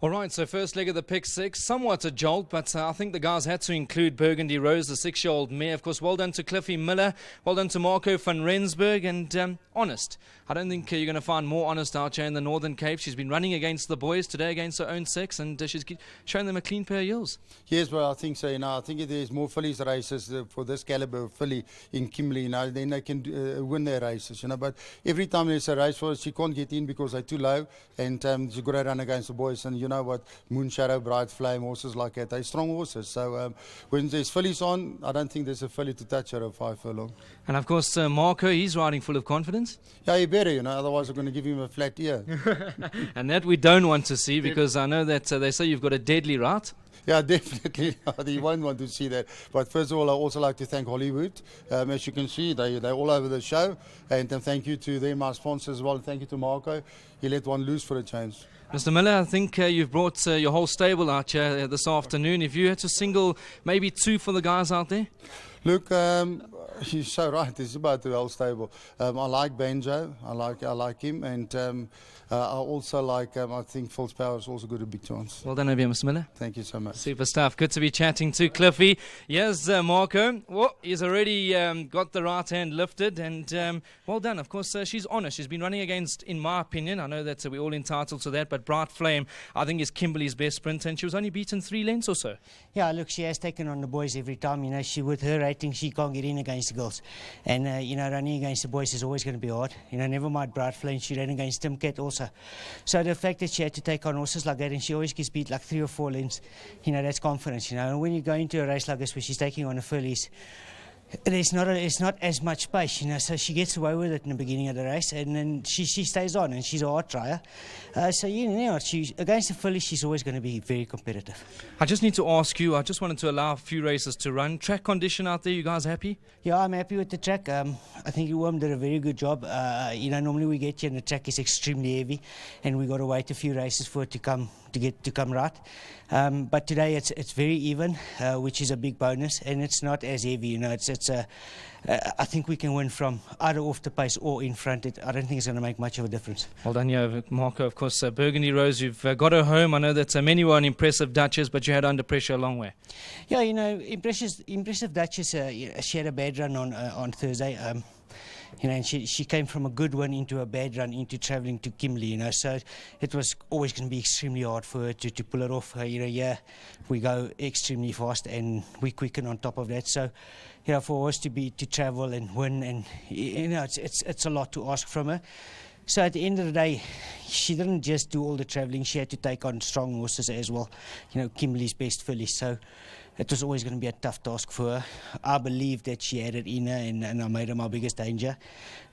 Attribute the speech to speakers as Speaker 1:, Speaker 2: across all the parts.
Speaker 1: All right, so first leg of the pick six, somewhat a jolt, but I think the guys had to include Burgundy Rose, the 6-year-old mare. Of course, well done to Cliffy Miller, well done to Marco van Rensburg, and honest. I don't think you're going to find more honest out here in the Northern Cape. She's been running against the boys today against her own sex, and she's shown them a clean pair of heels.
Speaker 2: Yes, well, I think so. I think if there's more fillies races for this caliber of filly in Kimberley, then they can win their races. But every time there's a race for us, she can't get in because they're too low, and she's got to run against the boys. And you know what, Moon Shadow, Bright Flame, horses like that, they're strong horses. So when there's fillies on, I don't think there's a filly to touch her at 5 furlong.
Speaker 1: And of course, Marco, he's riding full of confidence.
Speaker 2: Yeah, he better, otherwise we're going to give him a flat ear.
Speaker 1: And that we don't want to see, because I know that they say you've got a deadly right.
Speaker 2: Yeah, definitely. You won't want to see that. But first of all, I also like to thank Hollywood. As you can see, they're all over the show. And thank you to them, our sponsors as well. Thank you to Marco. He let one loose for a change.
Speaker 1: Mr. Miller, I think you've brought your whole stable out here this afternoon. If you had to single maybe 2 for the guys out there?
Speaker 2: Look, you're so right. It's about the whole stable. I like Banjo. I like him, and I also like. I think False Power is also good at big chance.
Speaker 1: Well done, over here, Mr. Miller.
Speaker 2: Thank you so much.
Speaker 1: Super stuff. Good to be chatting to Cliffy. Here's Marco. Well, he's already got the right hand lifted, and well done. Of course, she's honest. She's been running against, in my opinion, I know that we're all entitled to that, but Bright Flame, I think, is Kimberley's best sprinter, and she was only beaten 3 lengths or so.
Speaker 3: Yeah, look, she has taken on the boys every time. She with her rating, she can't get in against the girls. And, running against the boys is always going to be hard. Never mind Bright Flame, she ran against Timcat also. So the fact that she had to take on horses like that, and she always gets beat like 3 or 4 lengths, that's confidence, And when you go into a race like this where she's taking on a fillies, it's not as much space, so she gets away with it in the beginning of the race, and then she stays on, and she's a hard trier. She against the filly, she's always going to be very competitive.
Speaker 1: I just need to ask you, I just wanted to allow a few races to run. Track condition out there, you guys happy?
Speaker 3: Yeah, I'm happy with the track. I think Uwam did a very good job. Normally we get here and the track is extremely heavy, and we got to wait a few races for it to come right. But today it's very even, which is a big bonus, and it's not as heavy. I think we can win from either off the pace or in front. I don't think it's going to make much of a difference.
Speaker 1: Well done, Marco. Of course, Burgundy Rose, you've got her home. I know that many were an impressive Duchess, but you had under pressure a long way.
Speaker 3: Yeah, impressive Duchess. She had a bad run on Thursday. And she came from a good one into a bad run into travelling to Kimberley, so it was always going to be extremely hard for her to pull it off. We go extremely fast and we quicken on top of that. So, for us to travel and win, and it's a lot to ask from her. So at the end of the day, she didn't just do all the travelling, she had to take on strong horses as well, Kimberley's best fillies. So it was always going to be a tough task for her. I believe that she had it in her, and I made her my biggest danger.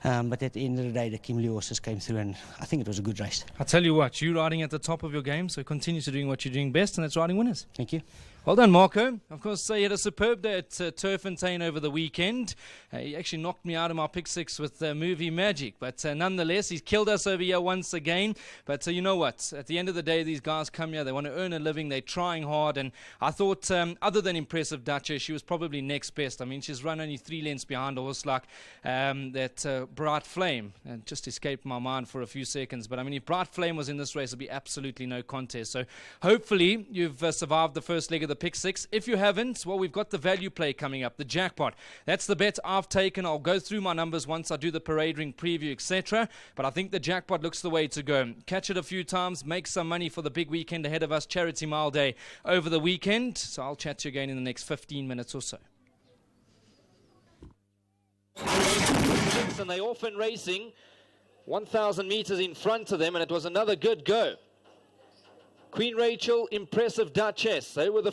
Speaker 3: But at the end of the day, the Kimberley horses came through, and I think it was a good race.
Speaker 1: I tell you what, you're riding at the top of your game, so continue to doing what you're doing best, and that's riding winners.
Speaker 3: Thank you.
Speaker 1: Well done, Marco. Of course, he had a superb day at Turffontein over the weekend. He actually knocked me out of my pick 6 with movie magic. But nonetheless, he's killed us over here once again. But you know what? At the end of the day, these guys come here. They want to earn a living. They're trying hard. And I thought, other than impressive Duchess, she was probably next best. I mean, she's run only 3 lengths behind a horse like that Bright Flame. And just escaped my mind for a few seconds. But I mean, if Bright Flame was in this race, it'd be absolutely no contest. So hopefully, you've survived the first leg of the pick 6. If you haven't, well, we've got the value play coming up, the jackpot. That's the bet I've taken. I'll go through my numbers once I do the parade ring preview, etc. But I think the jackpot looks the way to go. Catch it a few times, make some money for the big weekend ahead of us, Charity Mile Day over the weekend. So I'll chat to you again in the next 15 minutes or so. And they off and racing 1,000 meters in front of them, and it was another good go. Queen Rachel, impressive Duchess. They were the